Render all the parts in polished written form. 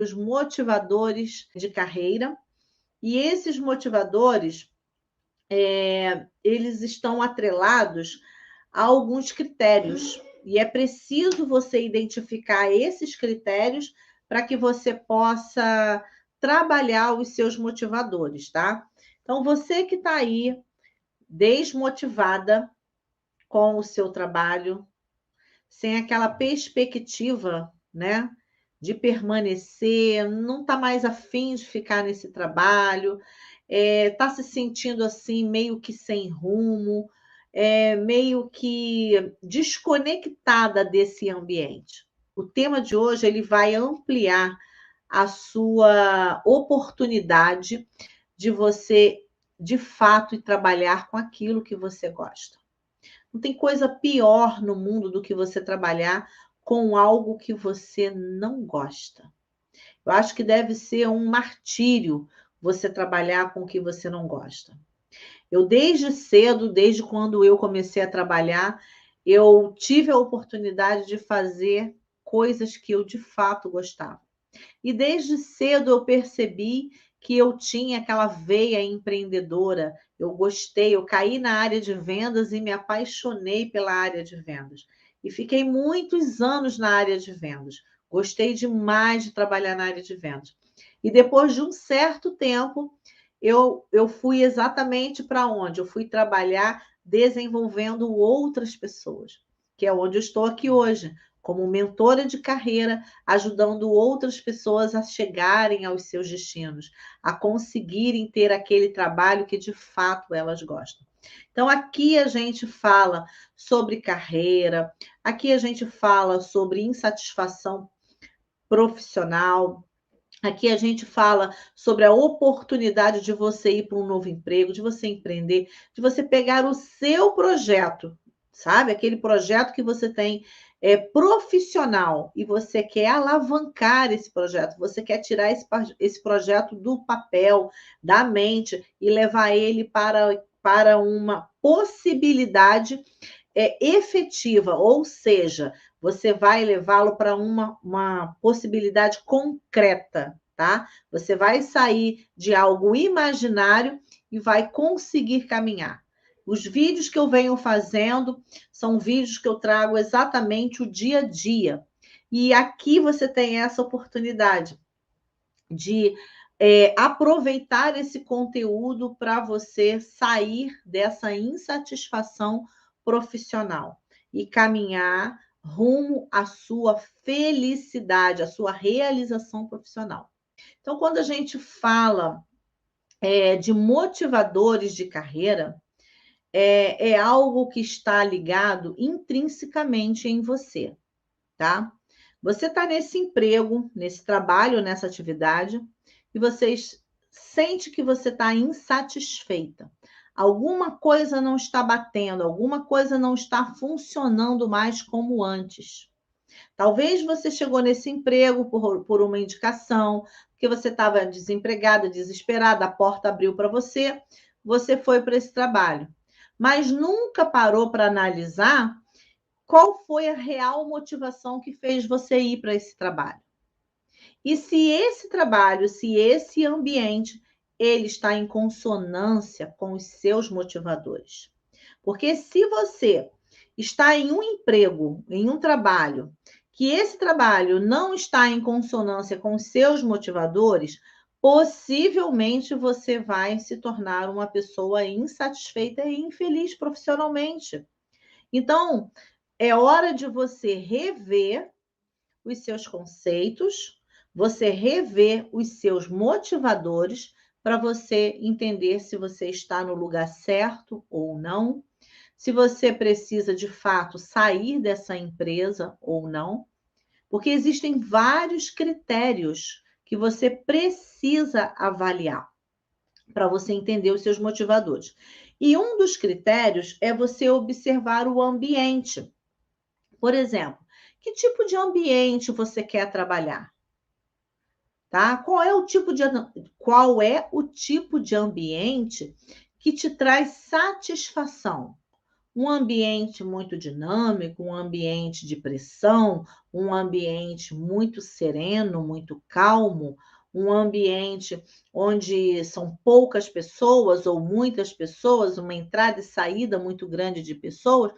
os motivadores de carreira, e esses motivadores, eles estão atrelados a alguns critérios, e é preciso você identificar esses critérios para que você possa trabalhar os seus motivadores, tá? Então, você que está aí desmotivada com o seu trabalho, sem aquela perspectiva, né, de permanecer, não está mais afim de ficar nesse trabalho, está se sentindo assim meio que sem rumo, meio que desconectada desse ambiente. O tema de hoje ele vai ampliar a sua oportunidade de você, de fato, ir trabalhar com aquilo que você gosta. Não tem coisa pior no mundo do que você trabalhar com algo que você não gosta. Eu acho que deve ser um martírio você trabalhar com o que você não gosta. Eu, desde cedo, desde quando eu comecei a trabalhar, eu tive a oportunidade de fazer coisas que eu de fato gostava. E desde cedo eu percebi que eu tinha aquela veia empreendedora. Eu gostei, eu caí na área de vendas e me apaixonei pela área de vendas. E fiquei muitos anos na área de vendas. Gostei demais de trabalhar na área de vendas. E depois de um certo tempo, eu fui exatamente para onde? Eu fui trabalhar desenvolvendo outras pessoas, que é onde eu estou aqui hoje, como mentora de carreira, ajudando outras pessoas a chegarem aos seus destinos, a conseguirem ter aquele trabalho que de fato elas gostam. Então, aqui a gente fala sobre carreira, aqui a gente fala sobre insatisfação profissional, aqui a gente fala sobre a oportunidade de você ir para um novo emprego, de você empreender, de você pegar o seu projeto, sabe? Aquele projeto que você tem profissional e você quer alavancar esse projeto, você quer tirar esse projeto do papel, da mente e levar ele para uma possibilidade efetiva, ou seja, você vai levá-lo para uma possibilidade concreta, tá? Você vai sair de algo imaginário e vai conseguir caminhar. Os vídeos que eu venho fazendo são vídeos que eu trago exatamente o dia a dia. E aqui você tem essa oportunidade de aproveitar esse conteúdo para você sair dessa insatisfação profissional e caminhar rumo à sua felicidade, à sua realização profissional. Então, quando a gente fala de motivadores de carreira, é algo que está ligado intrinsecamente em você, tá? Você está nesse emprego, nesse trabalho, nessa atividade, e você sente que você está insatisfeita. Alguma coisa não está batendo, alguma coisa não está funcionando mais como antes. Talvez você chegou nesse emprego por uma indicação, porque você estava desempregada, desesperada, a porta abriu para você, você foi para esse trabalho. Mas nunca parou para analisar qual foi a real motivação que fez você ir para esse trabalho. E se esse trabalho, se esse ambiente, ele está em consonância com os seus motivadores. Porque se você está em um emprego, em um trabalho, que esse trabalho não está em consonância com os seus motivadores, possivelmente você vai se tornar uma pessoa insatisfeita e infeliz profissionalmente. Então, é hora de você rever os seus conceitos, você rever os seus motivadores para você entender se você está no lugar certo ou não, se você precisa de fato sair dessa empresa ou não, porque existem vários critérios que você precisa avaliar para você entender os seus motivadores. E um dos critérios é você observar o ambiente. Por exemplo, que tipo de ambiente você quer trabalhar? Tá? Qual é o tipo de ambiente que te traz satisfação? Um ambiente muito dinâmico, um ambiente de pressão, um ambiente muito sereno, muito calmo, um ambiente onde são poucas pessoas ou muitas pessoas, uma entrada e saída muito grande de pessoas,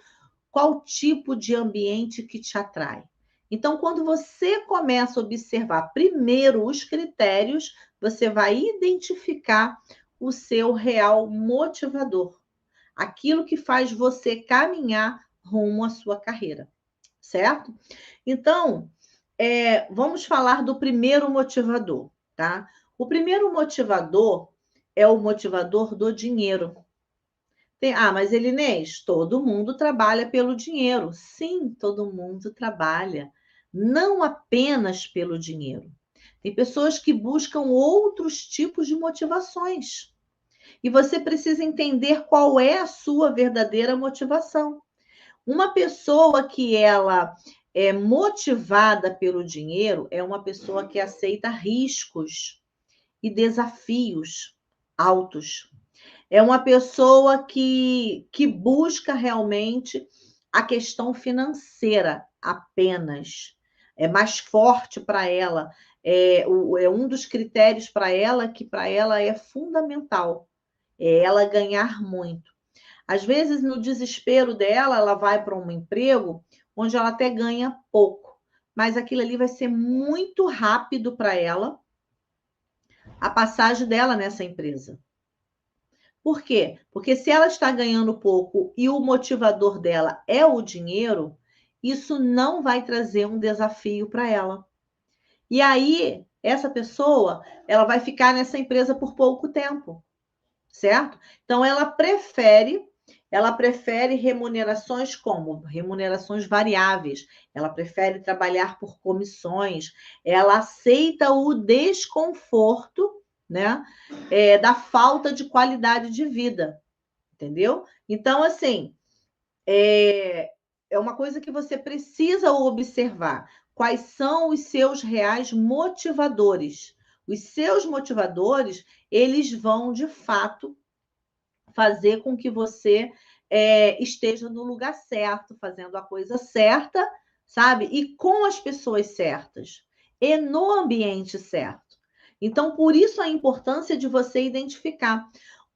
qual tipo de ambiente que te atrai? Então, quando você começa a observar primeiro os critérios, você vai identificar o seu real motivador, aquilo que faz você caminhar rumo à sua carreira, certo? Então, vamos falar do primeiro motivador, tá? O primeiro motivador é o motivador do dinheiro. Mas Elinês, todo mundo trabalha pelo dinheiro. Sim, todo mundo trabalha, não apenas pelo dinheiro. Tem pessoas que buscam outros tipos de motivações. E você precisa entender qual é a sua verdadeira motivação. Uma pessoa que ela é motivada pelo dinheiro é uma pessoa que aceita riscos e desafios altos. É uma pessoa que busca realmente a questão financeira apenas. É mais forte para ela. É um dos critérios para ela que para ela é fundamental. É ela ganhar muito. Às vezes, no desespero dela, ela vai para um emprego onde ela até ganha pouco, mas aquilo ali vai ser muito rápido para ela, a passagem dela nessa empresa. Por quê? Porque se ela está ganhando pouco e o motivador dela é o dinheiro, isso não vai trazer um desafio para ela. E aí, essa pessoa, ela vai ficar nessa empresa por pouco tempo, certo? Então, ela prefere remunerações como remunerações variáveis, ela prefere trabalhar por comissões, ela aceita o desconforto, né, da falta de qualidade de vida, entendeu? Então, assim, é uma coisa que você precisa observar. Quais são os seus reais motivadores? Os seus motivadores, eles vão, de fato, fazer com que você esteja no lugar certo, fazendo a coisa certa, sabe? E com as pessoas certas, e no ambiente certo. Então, por isso a importância de você identificar.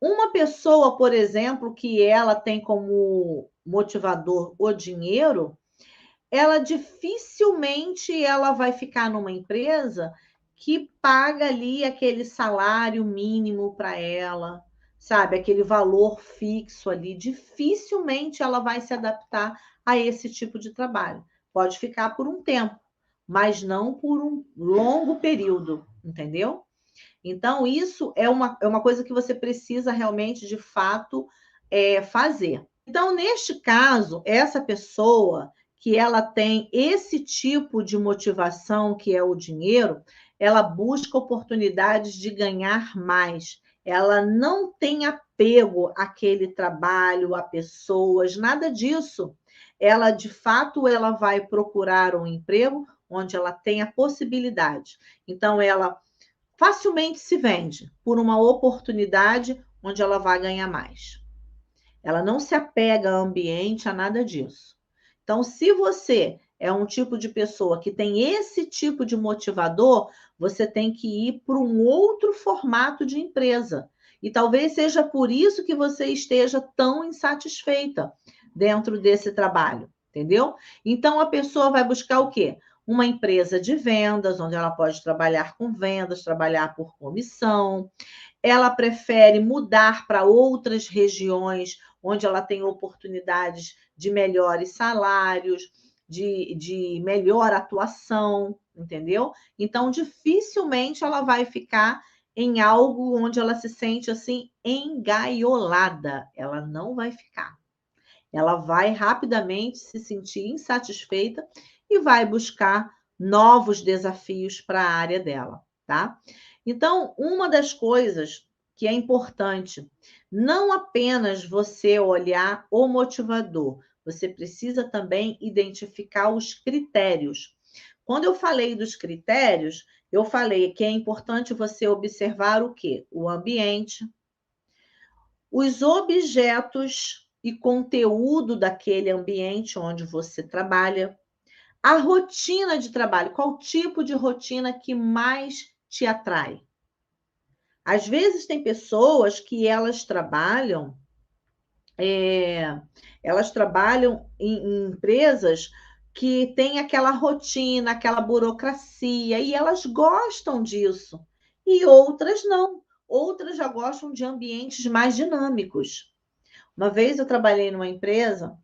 Uma pessoa, por exemplo, que ela tem como motivador o dinheiro, ela dificilmente ela vai ficar numa empresa que paga ali aquele salário mínimo para ela, sabe? Aquele valor fixo ali. Dificilmente ela vai se adaptar a esse tipo de trabalho. Pode ficar por um tempo, mas não por um longo período, entendeu? Então, isso é uma coisa que você precisa realmente, de fato, fazer. Então, neste caso, essa pessoa que ela tem esse tipo de motivação, que é o dinheiro, ela busca oportunidades de ganhar mais. Ela não tem apego àquele trabalho, a pessoas, nada disso. Ela, de fato, ela vai procurar um emprego onde ela tem a possibilidade. Então, ela facilmente se vende por uma oportunidade onde ela vai ganhar mais. Ela não se apega ao ambiente, a nada disso. Então, se você é um tipo de pessoa que tem esse tipo de motivador, você tem que ir para um outro formato de empresa. E talvez seja por isso que você esteja tão insatisfeita dentro desse trabalho, entendeu? Então, a pessoa vai buscar o quê? Uma empresa de vendas, onde ela pode trabalhar com vendas, trabalhar por comissão. Ela prefere mudar para outras regiões onde ela tem oportunidades de melhores salários, de melhor atuação, entendeu? Então, dificilmente ela vai ficar em algo onde ela se sente assim engaiolada. Ela não vai ficar. Ela vai rapidamente se sentir insatisfeita e vai buscar novos desafios para a área dela, tá? Então, uma das coisas que é importante, não apenas você olhar o motivador, você precisa também identificar os critérios. Quando eu falei dos critérios, eu falei que é importante você observar o quê? O ambiente, os objetos e conteúdo daquele ambiente onde você trabalha. A rotina de trabalho, qual tipo de rotina que mais te atrai? Às vezes tem pessoas que eh, elas trabalham em empresas que têm aquela rotina, aquela burocracia, e elas gostam disso. E outras não. Outras já gostam de ambientes mais dinâmicos. Uma vez eu trabalhei numa empresa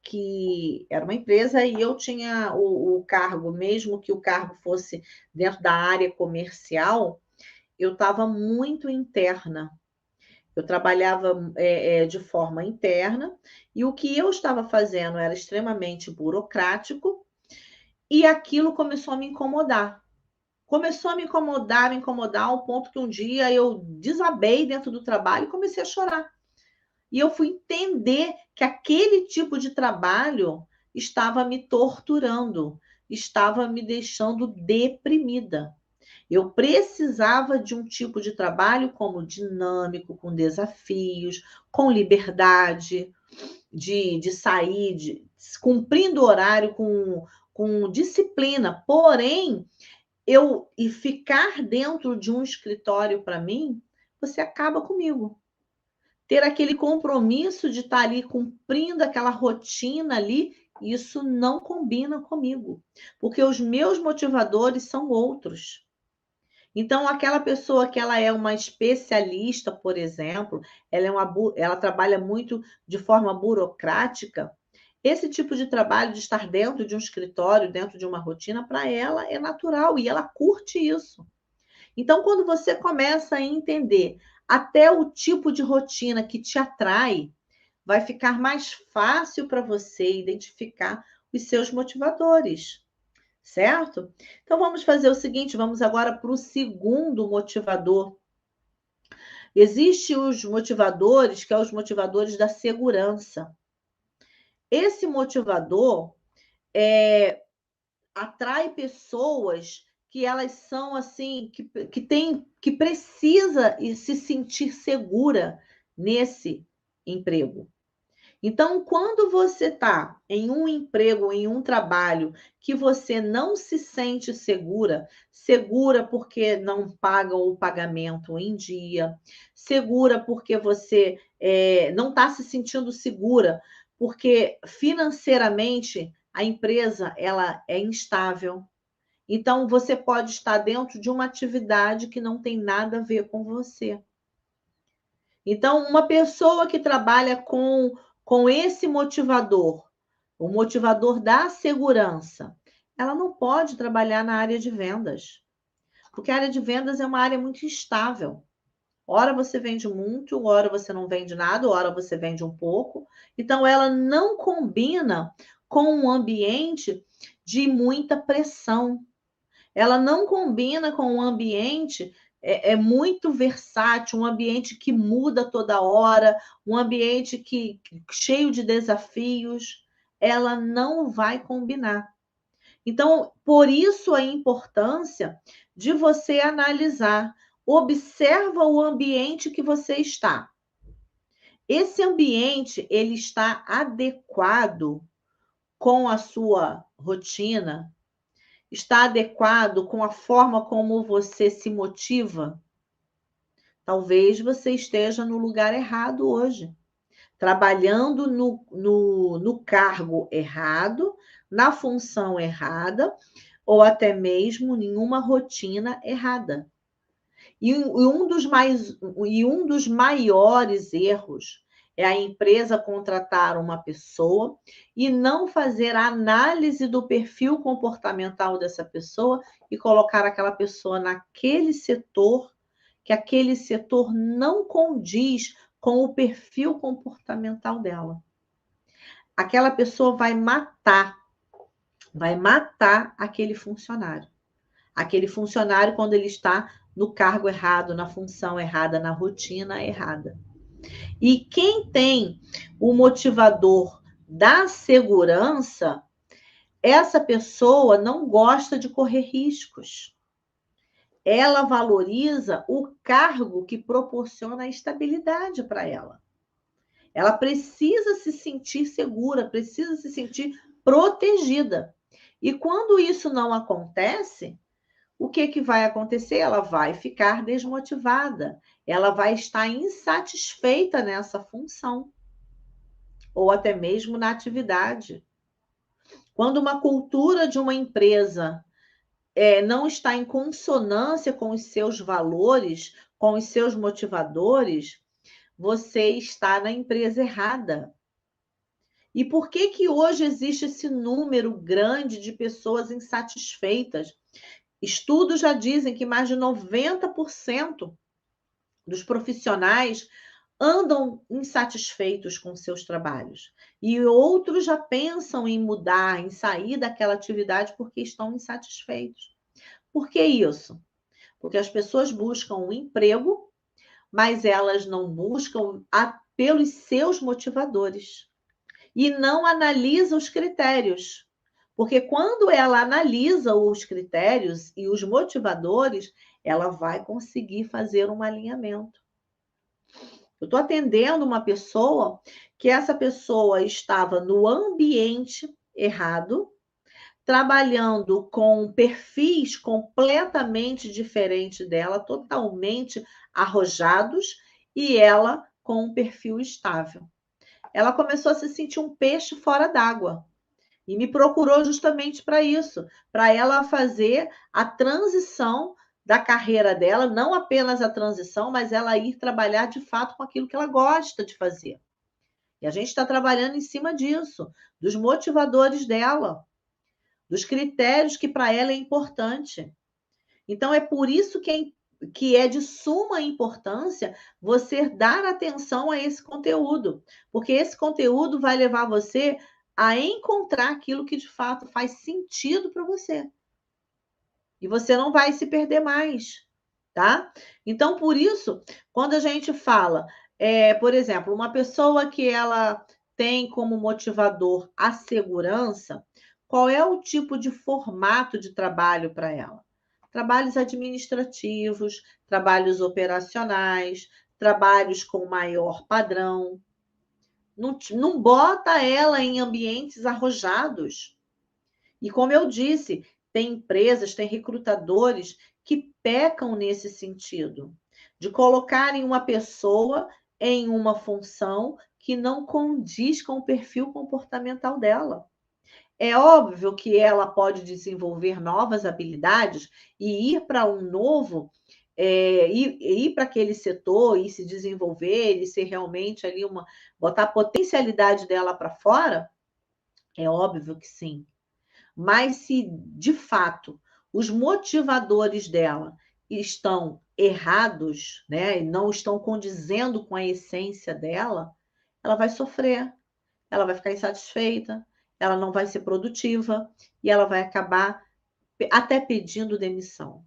que era uma empresa e eu tinha o cargo, mesmo que o cargo fosse dentro da área comercial, eu estava muito interna. Eu trabalhava de forma interna e o que eu estava fazendo era extremamente burocrático e aquilo começou a me incomodar. Começou a me incomodar ao ponto que um dia eu desabei dentro do trabalho e comecei a chorar. E eu fui entender que aquele tipo de trabalho estava me torturando, estava me deixando deprimida. Eu precisava de um tipo de trabalho como dinâmico, com desafios, com liberdade de sair, cumprindo o horário com disciplina. Porém, e ficar dentro de um escritório, para mim, você acaba comigo. Ter aquele compromisso de estar ali cumprindo aquela rotina ali, isso não combina comigo, porque os meus motivadores são outros. Então, aquela pessoa que ela é uma especialista, por exemplo, ela trabalha muito de forma burocrática, esse tipo de trabalho de estar dentro de um escritório, dentro de uma rotina, para ela é natural e ela curte isso. Então, quando você começa a entender até o tipo de rotina que te atrai, vai ficar mais fácil para você identificar os seus motivadores, certo? Então, vamos fazer o seguinte: vamos agora para o segundo motivador. Existem os motivadores, que são os motivadores da segurança. Esse motivador atrai pessoas que elas são assim, que precisa e se sentir segura nesse emprego. Então, quando você está em um emprego, em um trabalho que você não se sente segura, segura porque não pagam o pagamento em dia, segura porque você não está se sentindo segura, porque financeiramente a empresa ela é instável. Então, você pode estar dentro de uma atividade que não tem nada a ver com você. Então, uma pessoa que trabalha com esse motivador, o motivador da segurança, ela não pode trabalhar na área de vendas, porque a área de vendas é uma área muito instável. Ora você vende muito, ora você não vende nada, ora você vende um pouco. Então, ela não combina com um ambiente de muita pressão. Ela não combina com um ambiente muito versátil, um ambiente que muda toda hora, um ambiente cheio de desafios. Ela não vai combinar. Então, por isso a importância de você analisar. Observa o ambiente que você está. Esse ambiente, ele está adequado com a sua rotina? Está adequado com a forma como você se motiva? Talvez você esteja no lugar errado hoje, trabalhando no cargo errado, na função errada, ou até mesmo em uma rotina errada. Um dos maiores erros é a empresa contratar uma pessoa e não fazer a análise do perfil comportamental dessa pessoa e colocar aquela pessoa naquele setor, que aquele setor não condiz com o perfil comportamental dela. Aquela pessoa vai matar aquele funcionário. Aquele funcionário quando ele está no cargo errado, na função errada, na rotina errada. E quem tem o motivador da segurança, essa pessoa não gosta de correr riscos. Ela valoriza o cargo que proporciona a estabilidade para ela. Ela precisa se sentir segura, precisa se sentir protegida. E quando isso não acontece, o que que vai acontecer? Ela vai ficar desmotivada, ela vai estar insatisfeita nessa função, ou até mesmo na atividade. Quando uma cultura de uma empresa não está em consonância com os seus valores, com os seus motivadores, você está na empresa errada. E por que que hoje existe esse número grande de pessoas insatisfeitas? Estudos já dizem que mais de 90% dos profissionais andam insatisfeitos com seus trabalhos. E outros já pensam em mudar, em sair daquela atividade porque estão insatisfeitos. Por que isso? Porque as pessoas buscam um emprego, mas elas não buscam pelos seus motivadores. E não analisa os critérios. Porque quando ela analisa os critérios e os motivadores, ela vai conseguir fazer um alinhamento. Eu estou atendendo uma pessoa que essa pessoa estava no ambiente errado, trabalhando com perfis completamente diferentes dela, totalmente arrojados, e ela com um perfil estável. Ela começou a se sentir um peixe fora d'água. E me procurou justamente para isso, para ela fazer a transição da carreira dela, não apenas a transição, mas ela ir trabalhar de fato com aquilo que ela gosta de fazer. E a gente está trabalhando em cima disso, dos motivadores dela, dos critérios que para ela é importante. Então, é por isso que é de suma importância você dar atenção a esse conteúdo, porque esse conteúdo vai levar você a encontrar aquilo que de fato faz sentido para você. E você não vai se perder mais, tá? Então, por isso, quando a gente fala, por exemplo, uma pessoa que ela tem como motivador a segurança, qual é o tipo de formato de trabalho para ela? Trabalhos administrativos, trabalhos operacionais, trabalhos com maior padrão. Não bota ela em ambientes arrojados. E como eu disse, tem empresas, tem recrutadores que pecam nesse sentido, de colocarem uma pessoa em uma função que não condiz com o perfil comportamental dela. É óbvio que ela pode desenvolver novas habilidades e ir para um novo, ir para aquele setor e se desenvolver e ser realmente ali botar a potencialidade dela para fora, é óbvio que sim. Mas se de fato os motivadores dela estão errados, né, e não estão condizendo com a essência dela, ela vai sofrer, ela vai ficar insatisfeita, ela não vai ser produtiva e ela vai acabar até pedindo demissão,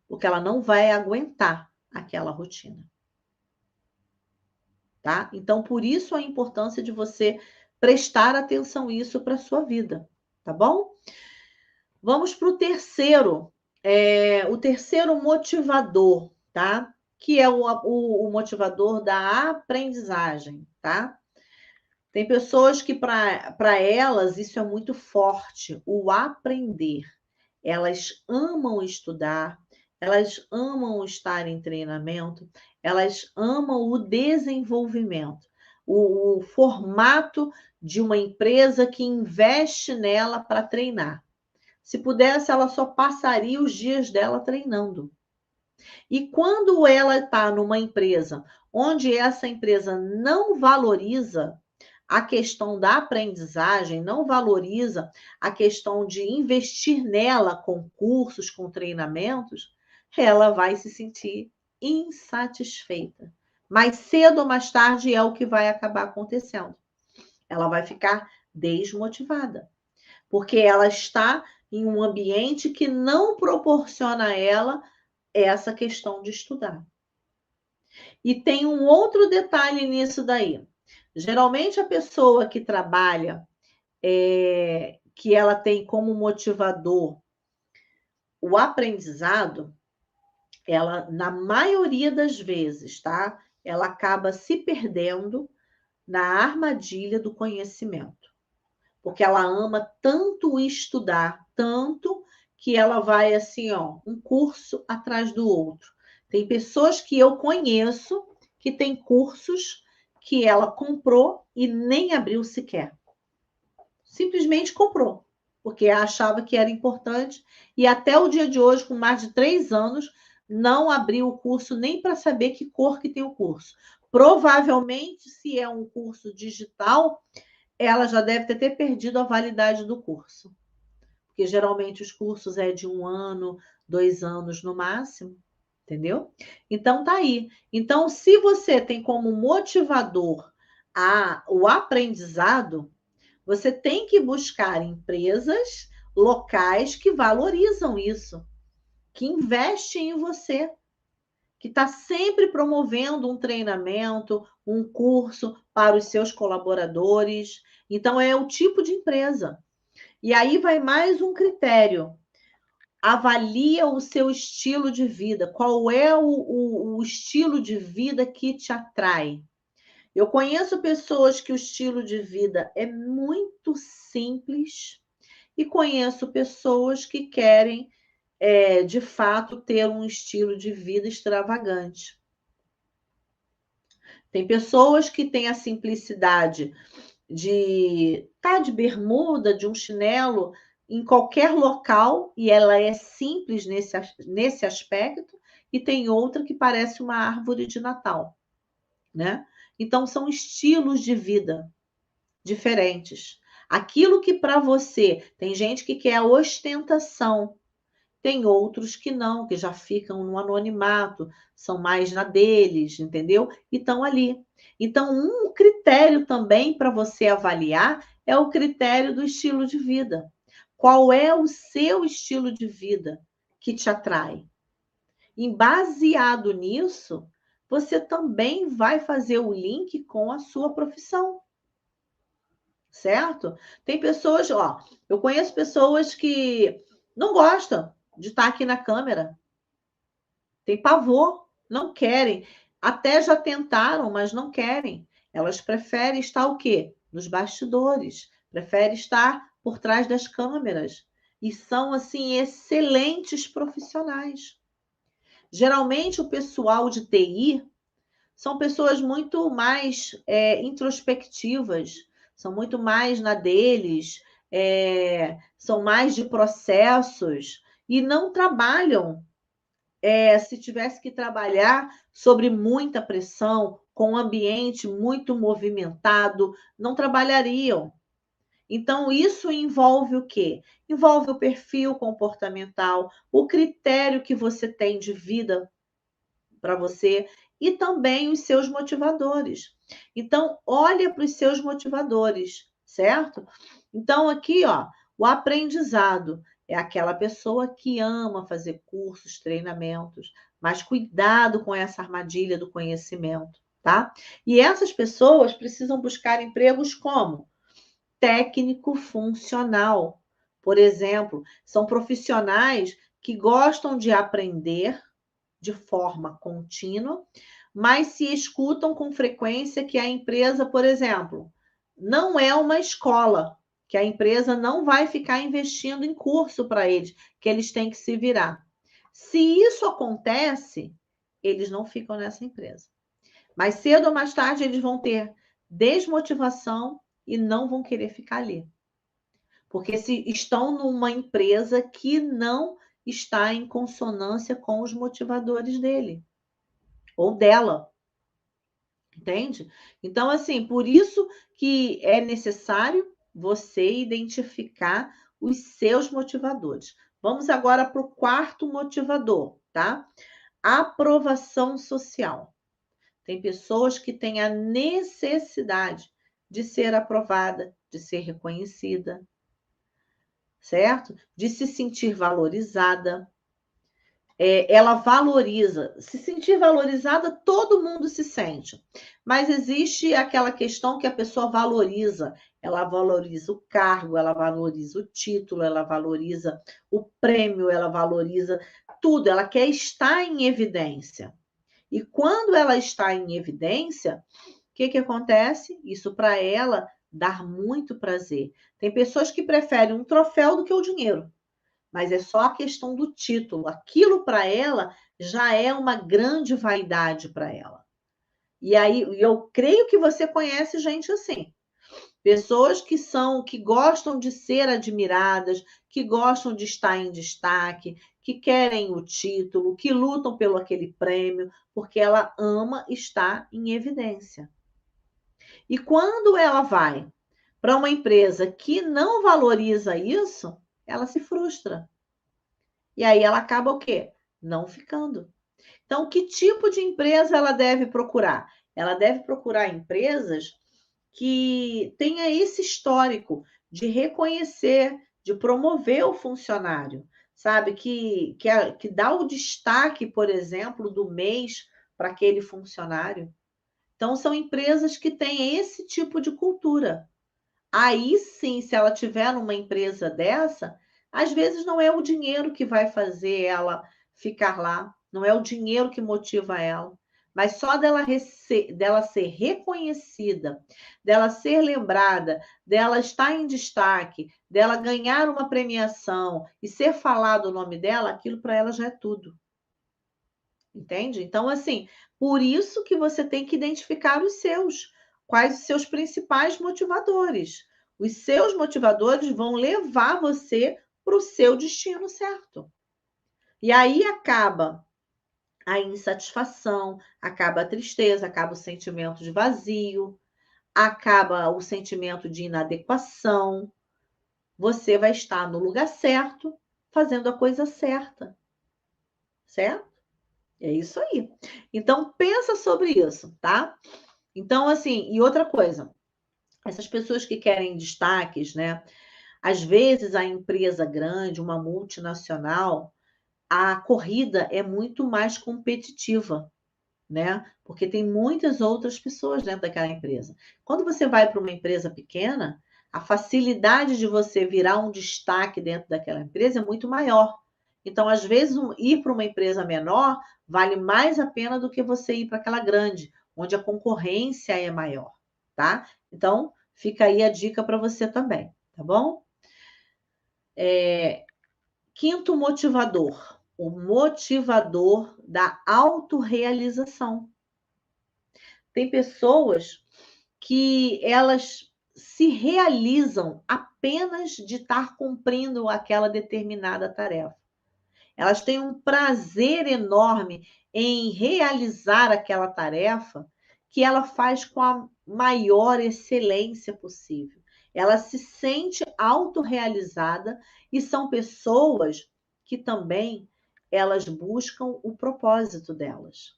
porque ela não vai aguentar aquela rotina, tá? Então, por isso a importância de você prestar atenção isso para sua vida, tá bom? Vamos para o terceiro motivador, tá? Que é o motivador da aprendizagem, tá? Tem pessoas que, para elas, isso é muito forte, o aprender. Elas amam estudar, elas amam estar em treinamento, elas amam o desenvolvimento, o formato de uma empresa que investe nela para treinar. Se pudesse, ela só passaria os dias dela treinando. E quando ela está numa empresa onde essa empresa não valoriza a questão da aprendizagem, não valoriza a questão de investir nela com cursos, com treinamentos, ela vai se sentir insatisfeita. Mais cedo ou mais tarde é o que vai acabar acontecendo. Ela vai ficar desmotivada, porque ela está em um ambiente que não proporciona a ela essa questão de estudar. E tem um outro detalhe nisso daí. Geralmente a pessoa que trabalha, que ela tem como motivador o aprendizado, ela, na maioria das vezes, tá? Ela acaba se perdendo na armadilha do conhecimento. Porque ela ama tanto estudar, tanto que ela vai assim, ó, um curso atrás do outro. Tem pessoas que eu conheço que tem cursos que ela comprou e nem abriu sequer. Simplesmente comprou, porque achava que era importante e até o dia de hoje, com mais de 3 anos, não abriu o curso nem para saber que cor que tem o curso. Provavelmente, se é um curso digital, ela já deve ter perdido a validade do curso. Porque geralmente os cursos é de 1 ano, 2 anos no máximo, entendeu? Então tá aí. Então, se você tem como motivador o aprendizado, você tem que buscar empresas locais que valorizam isso, que investem em você, que está sempre promovendo um treinamento, um curso para os seus colaboradores. Então, é o tipo de empresa. E aí vai mais um critério. Avalia o seu estilo de vida. Qual é o estilo de vida que te atrai? Eu conheço pessoas que o estilo de vida é muito simples e conheço pessoas que querem, de fato, ter um estilo de vida extravagante. Tem pessoas que têm a simplicidade de estar de bermuda, de um chinelo em qualquer local e ela é simples nesse aspecto, e tem outra que parece uma árvore de Natal, né? Então são estilos de vida diferentes. Aquilo que para você tem gente que quer ostentação, tem outros que não, que já ficam no anonimato, são mais na deles, entendeu? E estão ali. Então, um critério também para você avaliar é o critério do estilo de vida. Qual é o seu estilo de vida que te atrai? E baseado nisso, você também vai fazer o link com a sua profissão, certo? Tem pessoas, ó, eu conheço pessoas que não gostam de estar aqui na câmera, tem pavor, não querem. Até já tentaram, mas não querem. Elas preferem estar o quê? Nos bastidores, preferem estar por trás das câmeras. E são, assim, excelentes profissionais. Geralmente, o pessoal de TI são pessoas muito mais introspectivas, são muito mais na deles, são mais de processos e não trabalham se tivesse que trabalhar sobre muita pressão, com um ambiente muito movimentado, não trabalhariam. Então, isso envolve o quê? Envolve o perfil comportamental, o critério que você tem de vida para você e também os seus motivadores. Então, olha para os seus motivadores, certo? Então, aqui, ó, o aprendizado é aquela pessoa que ama fazer cursos, treinamentos, mas cuidado com essa armadilha do conhecimento, tá? E essas pessoas precisam buscar empregos como técnico funcional. Por exemplo, são profissionais que gostam de aprender de forma contínua, mas se escutam com frequência que a empresa, por exemplo, não é uma escola, que a empresa não vai ficar investindo em curso para eles, que eles têm que se virar. Se isso acontece, eles não ficam nessa empresa. Mais cedo ou mais tarde, eles vão ter desmotivação e não vão querer ficar ali. Porque se estão numa empresa que não está em consonância com os motivadores dele ou dela, entende? Então, assim, por isso que é necessário você identificar os seus motivadores. Vamos agora para o quarto motivador, tá? Aprovação social. Tem pessoas que têm a necessidade de ser aprovada, de ser reconhecida, certo? De se sentir valorizada. Ela valoriza. Se sentir valorizada, todo mundo se sente. Mas existe aquela questão que a pessoa valoriza. Ela valoriza o cargo, ela valoriza o título, ela valoriza o prêmio, ela valoriza tudo. Ela quer estar em evidência. E quando ela está em evidência, que acontece? Isso para ela dá muito prazer. Tem pessoas que preferem um troféu do que o dinheiro, mas é só a questão do título. Aquilo para ela já é uma grande vaidade para ela. E aí, eu creio que você conhece gente assim. Pessoas que gostam de ser admiradas, que gostam de estar em destaque, que querem o título, que lutam pelo aquele prêmio, porque ela ama estar em evidência. E quando ela vai para uma empresa que não valoriza isso, ela se frustra. E aí ela acaba o quê? Não ficando. Então, que tipo de empresa ela deve procurar? Ela deve procurar empresas que tenha esse histórico de reconhecer, de promover o funcionário, sabe? Que dá o destaque, por exemplo, do mês para aquele funcionário. Então, são empresas que têm esse tipo de cultura. Aí sim, se ela tiver numa empresa dessa, às vezes não é o dinheiro que vai fazer ela ficar lá, não é o dinheiro que motiva ela, mas só dela ser reconhecida, dela ser lembrada, dela estar em destaque, dela ganhar uma premiação e ser falado o nome dela, aquilo para ela já é tudo. Entende? Então, assim, por isso que você tem que identificar os seus. Quais os seus principais motivadores? Os seus motivadores vão levar você para o seu destino certo. E aí acaba a insatisfação, acaba a tristeza, acaba o sentimento de vazio, acaba o sentimento de inadequação. Você vai estar no lugar certo, fazendo a coisa certa, certo? É isso aí. Então pensa sobre isso, tá? Então, assim, e outra coisa, essas pessoas que querem destaques, né? Às vezes a empresa grande, uma multinacional, a corrida é muito mais competitiva, né? Porque tem muitas outras pessoas dentro daquela empresa. Quando você vai para uma empresa pequena, a facilidade de você virar um destaque dentro daquela empresa é muito maior. Então, às vezes, ir para uma empresa menor vale mais a pena do que você ir para aquela grande, onde a concorrência é maior, tá? Então, fica aí a dica para você também, tá bom? Quinto motivador, o motivador da autorrealização. Tem pessoas que elas se realizam apenas de estar cumprindo aquela determinada tarefa. Elas têm um prazer enorme em realizar aquela tarefa que ela faz com a maior excelência possível. Ela se sente autorrealizada e são pessoas que também elas buscam o propósito delas.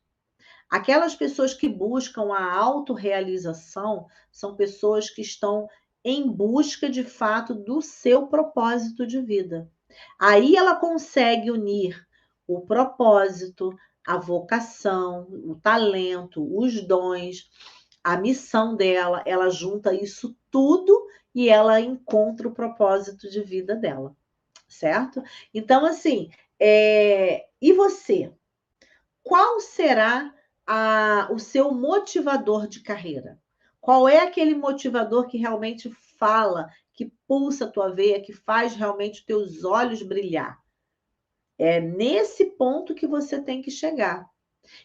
Aquelas pessoas que buscam a autorrealização são pessoas que estão em busca, de fato, do seu propósito de vida. Aí ela consegue unir o propósito, a vocação, o talento, os dons, a missão dela, ela junta isso tudo e ela encontra o propósito de vida dela, certo? Então, assim, e você? Qual será o seu motivador de carreira? Qual é aquele motivador que realmente fala, que pulsa a tua veia, que faz realmente os teus olhos brilhar? É nesse ponto que você tem que chegar.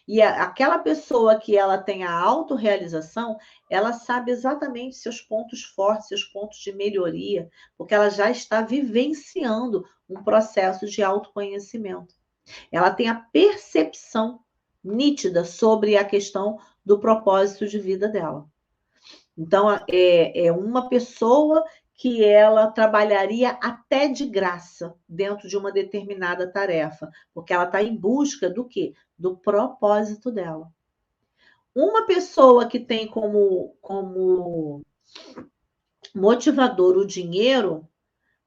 E aquela pessoa que ela tem a autorrealização, ela sabe exatamente seus pontos fortes, seus pontos de melhoria, porque ela já está vivenciando um processo de autoconhecimento. Ela tem a percepção nítida sobre a questão do propósito de vida dela. Então, é uma pessoa que ela trabalharia até de graça dentro de uma determinada tarefa, porque ela está em busca do quê? Do propósito dela. Uma pessoa que tem como motivador o dinheiro,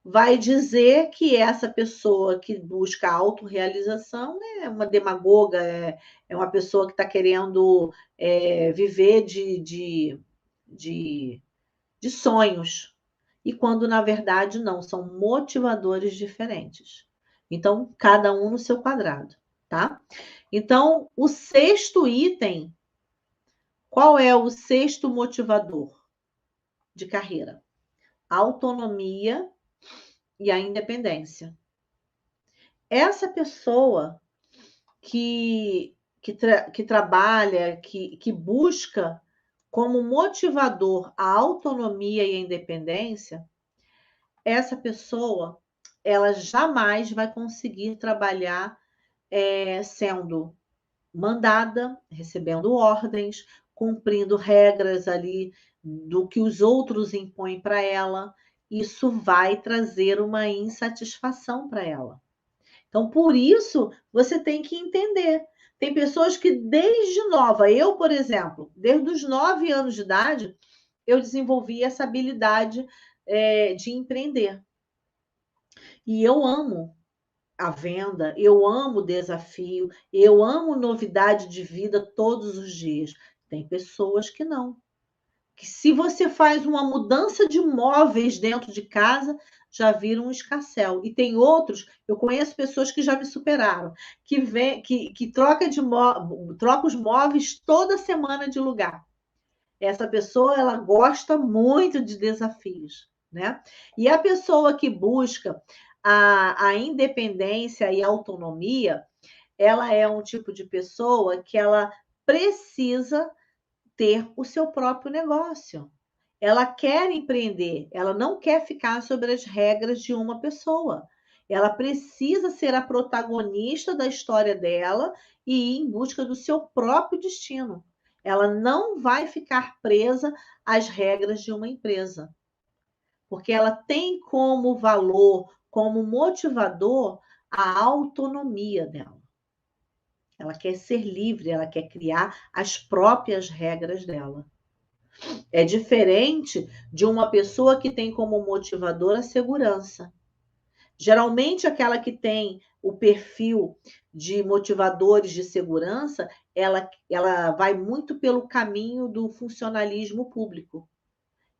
vai dizer que essa pessoa que busca autorrealização é uma demagoga, é uma pessoa que está querendo viver de, de sonhos. E quando, na verdade, não, são motivadores diferentes. Então, cada um no seu quadrado, tá? Então, o sexto item, Qual é o sexto motivador de carreira? A autonomia e a independência. Essa pessoa que trabalha, que busca como motivador a autonomia e a independência, essa pessoa, ela jamais vai conseguir trabalhar sendo mandada, recebendo ordens, cumprindo regras ali do que os outros impõem para ela. Isso vai trazer uma insatisfação para ela. Então, por isso, você tem que entender. Tem pessoas que desde nova, eu, por exemplo, desde os 9 anos de idade, eu desenvolvi essa habilidade de empreender. E eu amo a venda, eu amo o desafio, eu amo novidade de vida todos os dias. Tem pessoas que não. Que se você faz uma mudança de móveis dentro de casa, já vira um escarcéu. E tem outros, eu conheço pessoas que já me superaram, que troca os móveis toda semana de lugar. Essa pessoa, ela gosta muito de desafios, né? E a pessoa que busca a independência e a autonomia, ela é um tipo de pessoa que ela precisa ter o seu próprio negócio. Ela quer empreender, ela não quer ficar sobre as regras de uma pessoa. Ela precisa ser a protagonista da história dela e ir em busca do seu próprio destino. Ela não vai ficar presa às regras de uma empresa, porque ela tem como valor, como motivador, a autonomia dela. Ela quer ser livre, ela quer criar as próprias regras dela. É diferente de uma pessoa que tem como motivador a segurança. Geralmente, aquela que tem o perfil de motivadores de segurança, ela vai muito pelo caminho do funcionalismo público.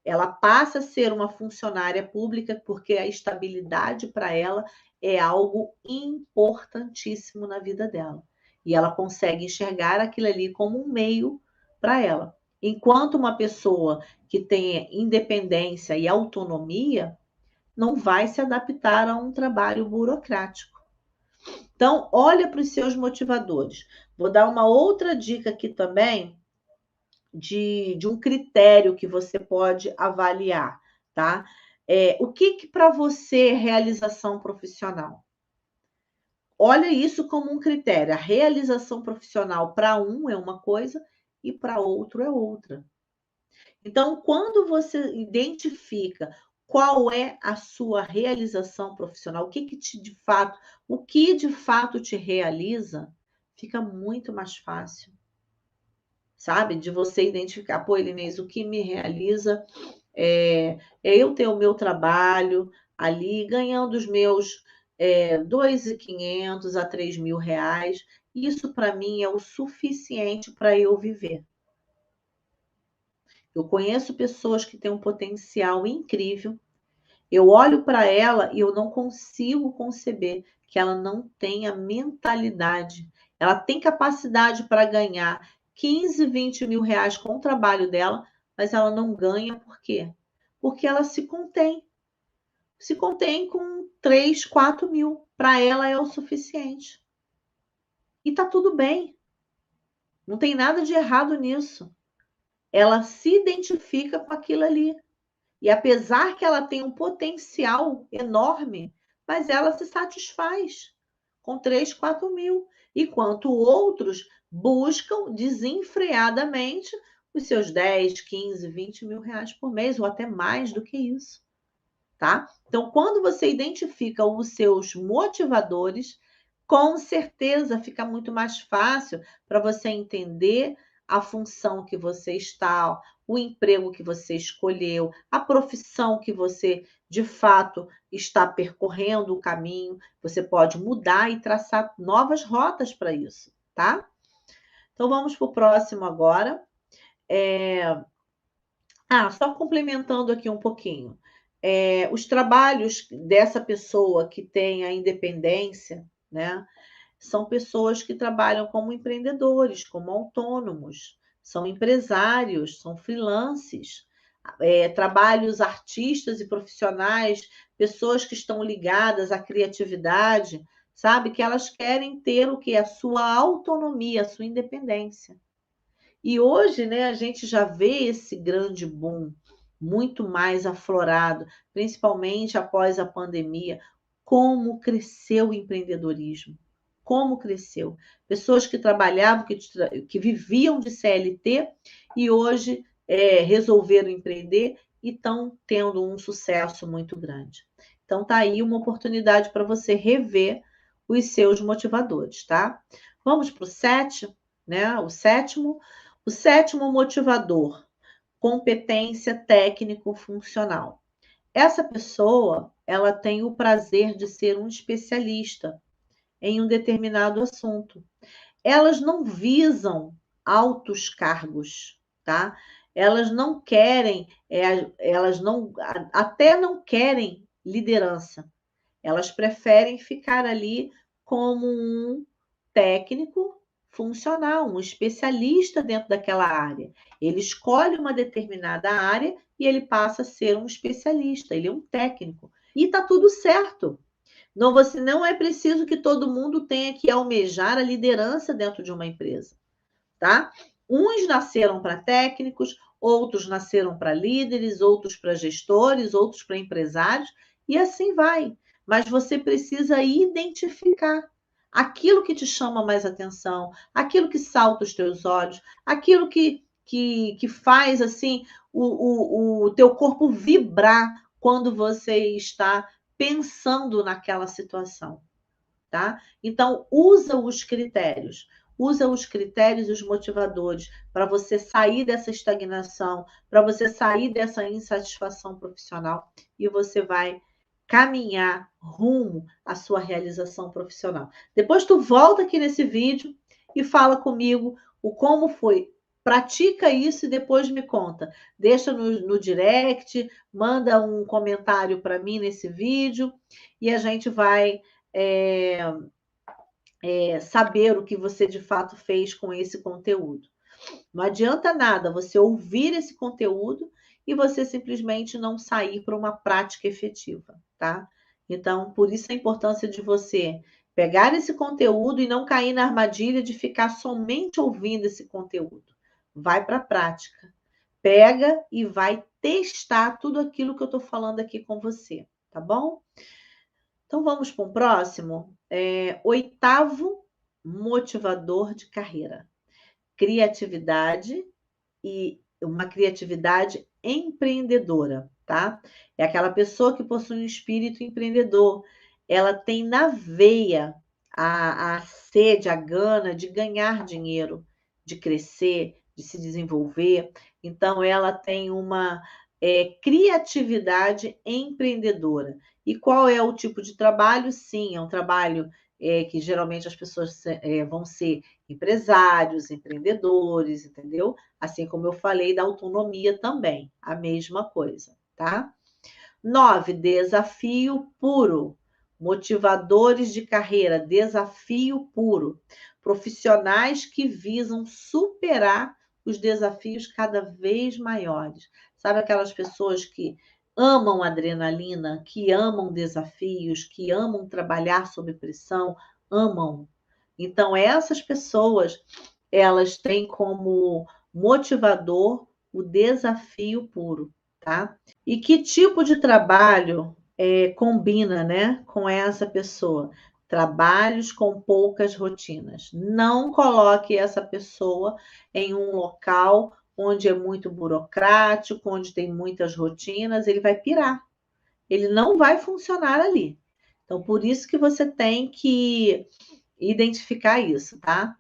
Ela passa a ser uma funcionária pública porque a estabilidade para ela é algo importantíssimo na vida dela. E ela consegue enxergar aquilo ali como um meio para ela. Enquanto uma pessoa que tem independência e autonomia não vai se adaptar a um trabalho burocrático. Então, olha para os seus motivadores. Vou dar uma outra dica aqui também de um critério que você pode avaliar, tá? O que para você é realização profissional? Olha isso como um critério. A realização profissional para um é uma coisa e para outro é outra. Então, quando você identifica qual é a sua realização profissional, o que de fato te realiza, fica muito mais fácil, sabe? De você identificar, pô, Elinês, o que me realiza é eu ter o meu trabalho ali, ganhando os meus 2.500 a 3.000 reais. Isso para mim é o suficiente para eu viver. Eu conheço pessoas que têm um potencial incrível. Eu olho para ela e eu não consigo conceber que ela não tenha mentalidade. Ela tem capacidade para ganhar 15, 20 mil reais com o trabalho dela, mas ela não ganha por quê? Porque ela se contém. Se contém com 3, 4 mil. Para ela é o suficiente. E está tudo bem. Não tem nada de errado nisso. Ela se identifica com aquilo ali. E apesar que ela tem um potencial enorme, mas ela se satisfaz com 3, 4 mil. Enquanto outros buscam desenfreadamente os seus 10, 15, 20 mil reais por mês, ou até mais do que isso. Tá? Então, quando você identifica os seus motivadores, com certeza fica muito mais fácil para você entender a função que você está, o emprego que você escolheu, a profissão que você de fato está percorrendo o caminho. Você pode mudar e traçar novas rotas para isso, tá? Então vamos para o próximo agora. Só complementando aqui um pouquinho. Os trabalhos dessa pessoa que tem a independência, né? São pessoas que trabalham como empreendedores, como autônomos, são empresários, são freelances, trabalhos artistas e profissionais, pessoas que estão ligadas à criatividade, sabe? Que elas querem ter o que? A sua autonomia, a sua independência. E hoje, né, a gente já vê esse grande boom muito mais aflorado, principalmente após a pandemia, como cresceu o empreendedorismo. Como cresceu. Pessoas que trabalhavam, que viviam de CLT e hoje resolveram empreender e estão tendo um sucesso muito grande. Então, tá aí uma oportunidade para você rever os seus motivadores, tá? Vamos para o 7, né? O sétimo motivador, competência técnico-funcional. Essa pessoa, ela tem o prazer de ser um especialista em um determinado assunto. Elas não visam altos cargos, tá? Elas não querem, elas não, até não querem liderança. Elas preferem ficar ali como um técnico funcional, um especialista dentro daquela área. Ele escolhe uma determinada área e ele passa a ser um especialista, ele é um técnico. E está tudo certo. Não, você não é preciso que todo mundo tenha que almejar a liderança dentro de uma empresa, tá? Uns nasceram para técnicos, outros nasceram para líderes, outros para gestores, outros para empresários, e assim vai. Mas você precisa identificar aquilo que te chama mais atenção, aquilo que salta os teus olhos, aquilo que faz assim o teu corpo vibrar quando você está pensando naquela situação, tá? Então, usa os critérios e os motivadores para você sair dessa estagnação, para você sair dessa insatisfação profissional e você vai caminhar rumo à sua realização profissional. Depois tu volta aqui nesse vídeo e fala comigo o como foi. Pratica isso e depois me conta. Deixa no direct, manda um comentário para mim nesse vídeo e a gente vai é, saber o que você de fato fez com esse conteúdo. Não adianta nada você ouvir esse conteúdo e você simplesmente não sair para uma prática efetiva, tá? Então, por isso a importância de você pegar esse conteúdo e não cair na armadilha de ficar somente ouvindo esse conteúdo. Vai para a prática. Pega e vai testar tudo aquilo que eu estou falando aqui com você, tá bom? Então vamos para um próximo. Oitavo motivador de carreira. Criatividade e uma criatividade empreendedora, tá? É aquela pessoa que possui um espírito empreendedor. Ela tem na veia a sede, a gana de ganhar dinheiro, de crescer, de se desenvolver. Então, ela tem uma criatividade empreendedora. E qual é o tipo de trabalho? Sim, é um trabalho que geralmente as pessoas vão ser empresários, empreendedores, entendeu? Assim como eu falei da autonomia também, a mesma coisa, tá? 9, desafio puro. Motivadores de carreira, desafio puro. Profissionais que visam superar os desafios cada vez maiores. Sabe aquelas pessoas que amam adrenalina, que amam desafios, que amam trabalhar sob pressão, amam. Então, essas pessoas, elas têm como motivador o desafio puro, tá? E que tipo de trabalho combina, né, com essa pessoa? Trabalhos com poucas rotinas. Não coloque essa pessoa em um local onde é muito burocrático, onde tem muitas rotinas, ele vai pirar. Ele não vai funcionar ali. Então, por isso que você tem que identificar isso, tá?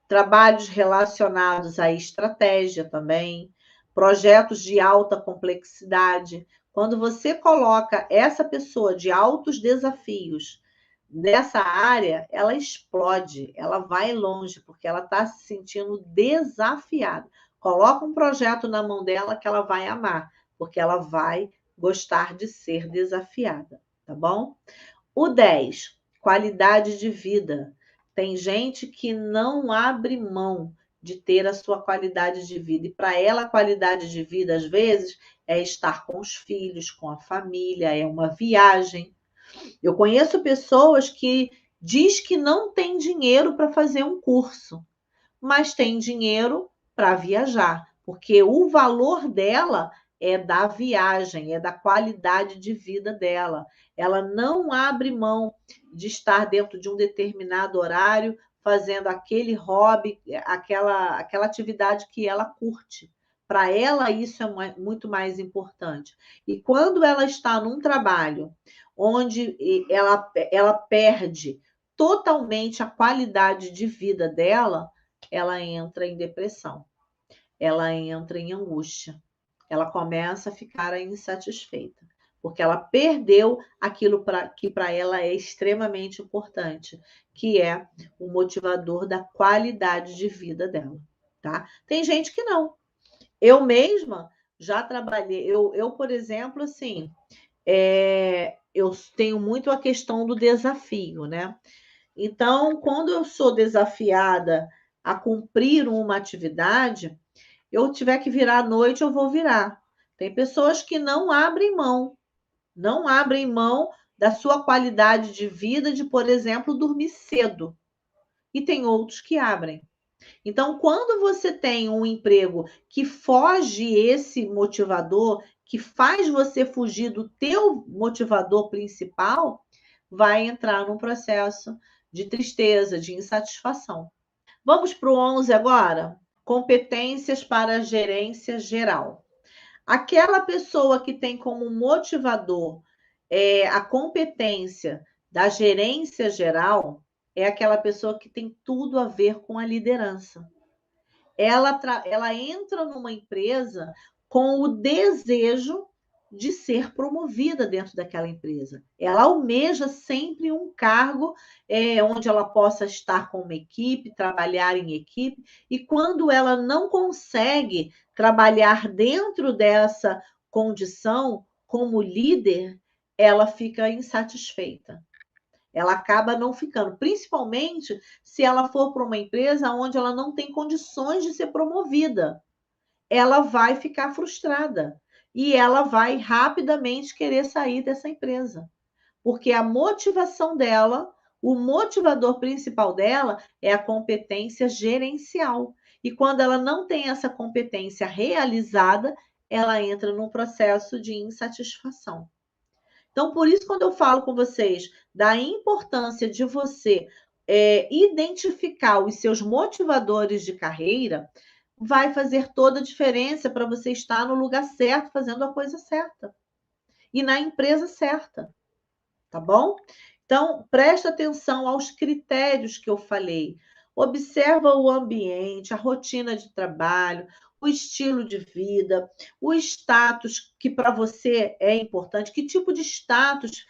Trabalhos relacionados à estratégia também, projetos de alta complexidade. Quando você coloca essa pessoa de altos desafios nessa área, ela explode, ela vai longe, porque ela está se sentindo desafiada. Coloca um projeto na mão dela que ela vai amar, porque ela vai gostar de ser desafiada, tá bom? O 10, qualidade de vida. Tem gente que não abre mão de ter a sua qualidade de vida. E para ela, a qualidade de vida, às vezes, é estar com os filhos, com a família, é uma viagem. Eu conheço pessoas que diz que não tem dinheiro para fazer um curso, mas tem dinheiro para viajar, porque o valor dela é da viagem, é da qualidade de vida dela. Ela não abre mão de estar dentro de um determinado horário, fazendo aquele hobby, aquela atividade que ela curte. Para ela, isso é muito mais importante. E quando ela está num trabalho onde ela perde totalmente a qualidade de vida dela, ela entra em depressão, ela entra em angústia, ela começa a ficar insatisfeita, porque ela perdeu aquilo que para ela é extremamente importante, que é o motivador da qualidade de vida dela, tá? Tem gente que não. Eu mesma já trabalhei, por exemplo, assim, eu tenho muito a questão do desafio, né? Então, quando eu sou desafiada a cumprir uma atividade, eu tiver que virar à noite, eu vou virar. Tem pessoas que não abrem mão da sua qualidade de vida de, por exemplo, dormir cedo. E tem outros que abrem. Então, quando você tem um emprego que foge esse motivador, que faz você fugir do teu motivador principal, vai entrar num processo de tristeza, de insatisfação. Vamos para o 11 agora? Competências para a gerência geral. Aquela pessoa que tem como motivador a competência da gerência geral é aquela pessoa que tem tudo a ver com a liderança. Ela entra numa empresa com o desejo de ser promovida dentro daquela empresa. Ela almeja sempre um cargo onde ela possa estar com uma equipe, trabalhar em equipe, e quando ela não consegue trabalhar dentro dessa condição como líder, ela fica insatisfeita. Ela acaba não ficando, principalmente se ela for para uma empresa onde ela não tem condições de ser promovida. Ela vai ficar frustrada e ela vai rapidamente querer sair dessa empresa, porque a motivação dela, o motivador principal dela é a competência gerencial. E quando ela não tem essa competência realizada, ela entra num processo de insatisfação. Então, por isso, quando eu falo com vocês da importância de você identificar os seus motivadores de carreira, vai fazer toda a diferença para você estar no lugar certo, fazendo a coisa certa e na empresa certa, tá bom? Então, presta atenção aos critérios que eu falei. Observa o ambiente, a rotina de trabalho, o estilo de vida, o status que para você é importante, que tipo de status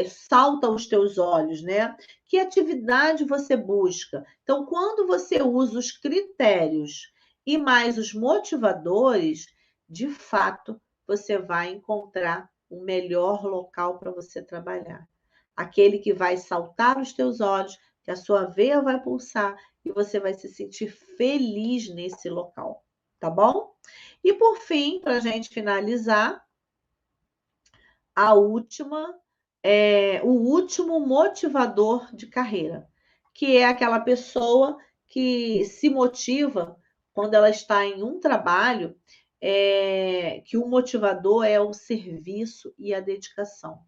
salta aos teus olhos, né? Que atividade você busca? Então, quando você usa os critérios e mais os motivadores, de fato, você vai encontrar o melhor local para você trabalhar. Aquele que vai saltar os teus olhos, que a sua veia vai pulsar e você vai se sentir feliz nesse local, tá bom? E por fim, para a gente finalizar, a última o último motivador de carreira, que é aquela pessoa que se motiva quando ela está em um trabalho, que o motivador é o serviço e a dedicação.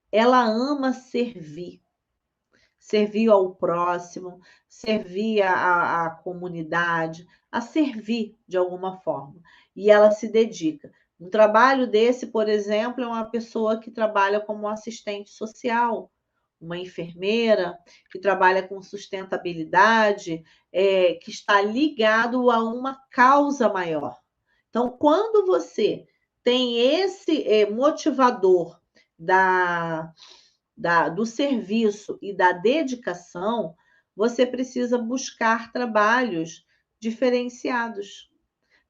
Ela ama servir, servir ao próximo, servir à comunidade, a servir de alguma forma. E ela se dedica. Um trabalho desse, por exemplo, é uma pessoa que trabalha como assistente social, uma enfermeira que trabalha com sustentabilidade, que está ligado a uma causa maior. Então, quando você tem esse motivador do serviço e da dedicação, você precisa buscar trabalhos diferenciados.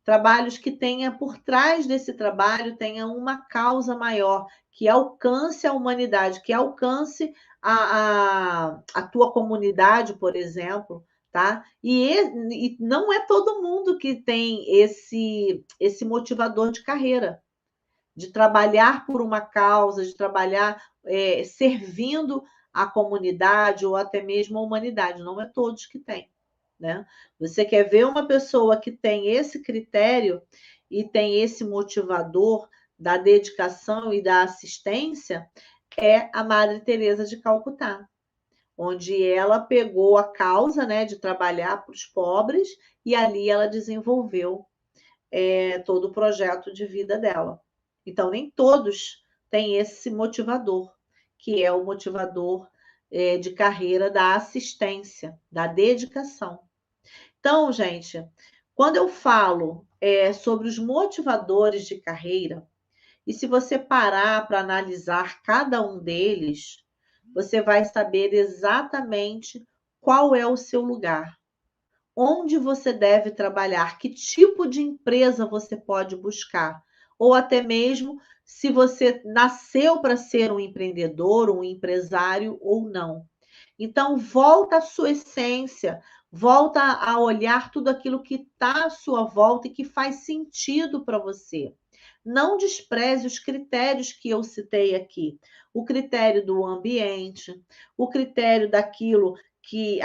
Trabalhos que tenha por trás desse trabalho, tenha uma causa maior, que alcance a humanidade, que alcance a tua comunidade, por exemplo, tá? E não é todo mundo que tem esse motivador de carreira, de trabalhar por uma causa, de trabalhar servindo a comunidade ou até mesmo a humanidade. Não é todos que têm, né? Você quer ver uma pessoa que tem esse critério e tem esse motivador da dedicação e da assistência, é a Madre Teresa de Calcutá, onde ela pegou a causa, né, de trabalhar para os pobres e ali ela desenvolveu todo o projeto de vida dela. Então, nem todos têm esse motivador, que é o motivador de carreira da assistência, da dedicação. Então, gente, quando eu falo sobre os motivadores de carreira, e se você parar para analisar cada um deles, você vai saber exatamente qual é o seu lugar, onde você deve trabalhar, que tipo de empresa você pode buscar, ou até mesmo se você nasceu para ser um empreendedor, um empresário ou não. Então, volta à sua essência, volta a olhar tudo aquilo que está à sua volta e que faz sentido para você. Não despreze os critérios que eu citei aqui. O critério do ambiente, o critério daquilo que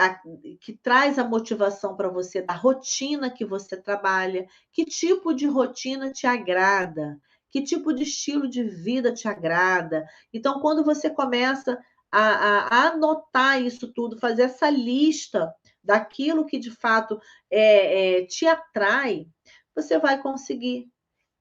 traz a motivação para você, da rotina que você trabalha, que tipo de rotina te agrada, que tipo de estilo de vida te agrada. Então, quando você começa a anotar isso tudo, fazer essa lista daquilo que de fato te atrai, você vai conseguir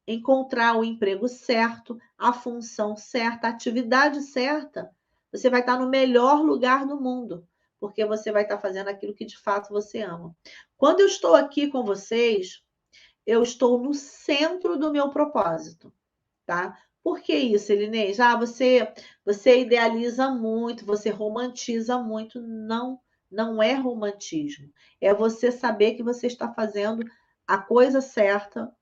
encontrar o emprego certo, a função certa, a atividade certa. Você vai estar no melhor lugar do mundo, porque você vai estar fazendo aquilo que de fato você ama. Quando eu estou aqui com vocês, eu estou no centro do meu propósito, tá? Por que isso, Elinês? Você idealiza muito, você romantiza muito. Não, não é romantismo. É você saber que você está fazendo a coisa certa,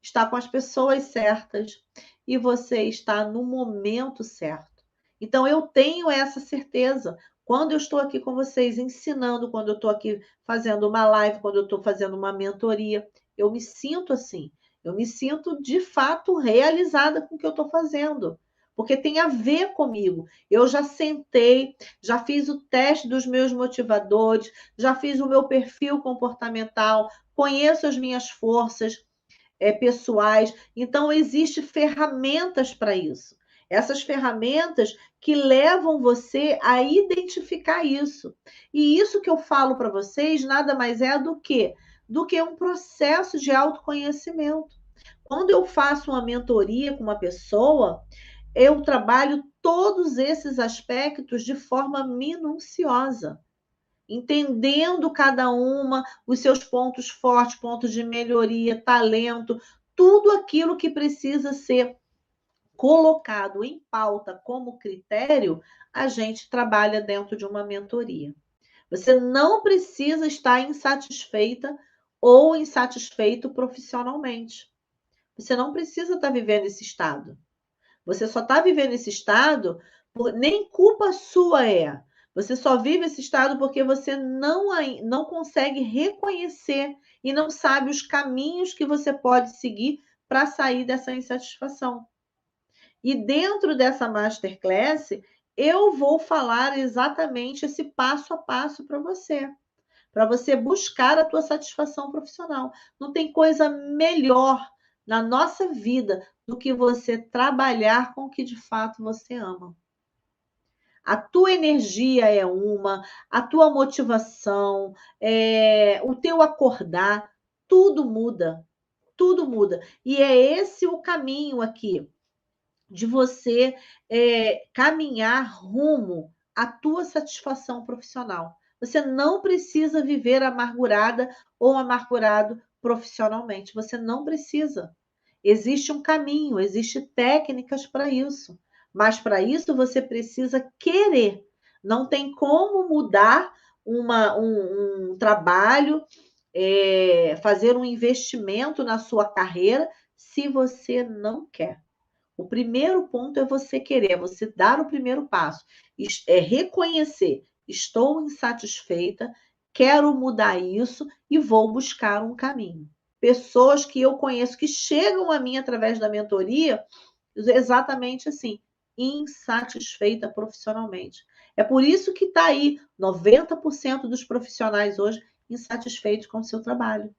está com as pessoas certas e você está no momento certo. Então, eu tenho essa certeza. Quando eu estou aqui com vocês ensinando, quando eu estou aqui fazendo uma live, quando eu estou fazendo uma mentoria, eu me sinto assim. Eu me sinto de fato realizada com o que eu estou fazendo, porque tem a ver comigo. Eu já sentei, já fiz o teste dos meus motivadores, já fiz o meu perfil comportamental, conheço as minhas forças pessoais. Então, existem ferramentas para isso. Essas ferramentas que levam você a identificar isso. E isso que eu falo para vocês nada mais é do que um processo de autoconhecimento. Quando eu faço uma mentoria com uma pessoa, eu trabalho todos esses aspectos de forma minuciosa, entendendo cada uma, os seus pontos fortes, pontos de melhoria, talento, tudo aquilo que precisa ser colocado em pauta como critério, a gente trabalha dentro de uma mentoria. Você não precisa estar insatisfeita ou insatisfeito profissionalmente. Você não precisa estar vivendo esse estado. Você só está vivendo esse estado, nem culpa sua é. Você só vive esse estado porque você não consegue reconhecer e não sabe os caminhos que você pode seguir para sair dessa insatisfação. E dentro dessa masterclass, eu vou falar exatamente esse passo a passo para você buscar a tua satisfação profissional. Não tem coisa melhor na nossa vida do que você trabalhar com o que de fato você ama. A tua energia é uma, a tua motivação, o teu acordar, tudo muda, tudo muda. E é esse o caminho aqui, de você caminhar rumo à tua satisfação profissional. Você não precisa viver amargurada ou amargurado profissionalmente. Você não precisa. Existe um caminho, existem técnicas para isso. Mas para isso você precisa querer. Não tem como mudar um trabalho, fazer um investimento na sua carreira se você não quer. O primeiro ponto é você querer, é você dar o primeiro passo, é reconhecer, estou insatisfeita, quero mudar isso e vou buscar um caminho. Pessoas que eu conheço que chegam a mim através da mentoria, exatamente assim, insatisfeita profissionalmente. É por isso que está aí 90% dos profissionais hoje insatisfeitos com o seu trabalho.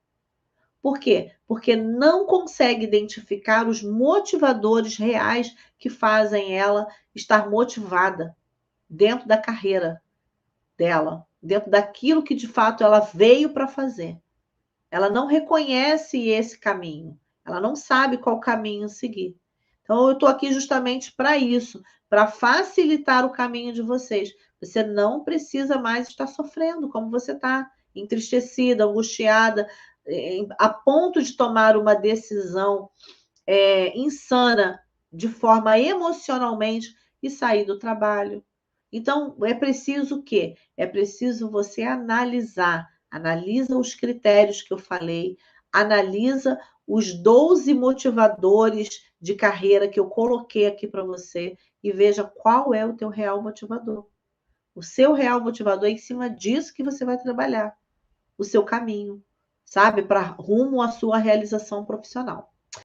Por quê? Porque não consegue identificar os motivadores reais que fazem ela estar motivada dentro da carreira dela, dentro daquilo que de fato ela veio para fazer. Ela não reconhece esse caminho, ela não sabe qual caminho seguir. Então, eu estou aqui justamente para isso, para facilitar o caminho de vocês. Você não precisa mais estar sofrendo como você está, entristecida, angustiada, a ponto de tomar uma decisão insana de forma emocionalmente e sair do trabalho. Então, é preciso o quê? É preciso você analisar, analisa os critérios que eu falei, analisa os 12 motivadores de carreira que eu coloquei aqui para você e veja qual é o teu real motivador. O seu real motivador é em cima disso que você vai trabalhar, o seu caminho, sabe? Para rumo à sua realização profissional.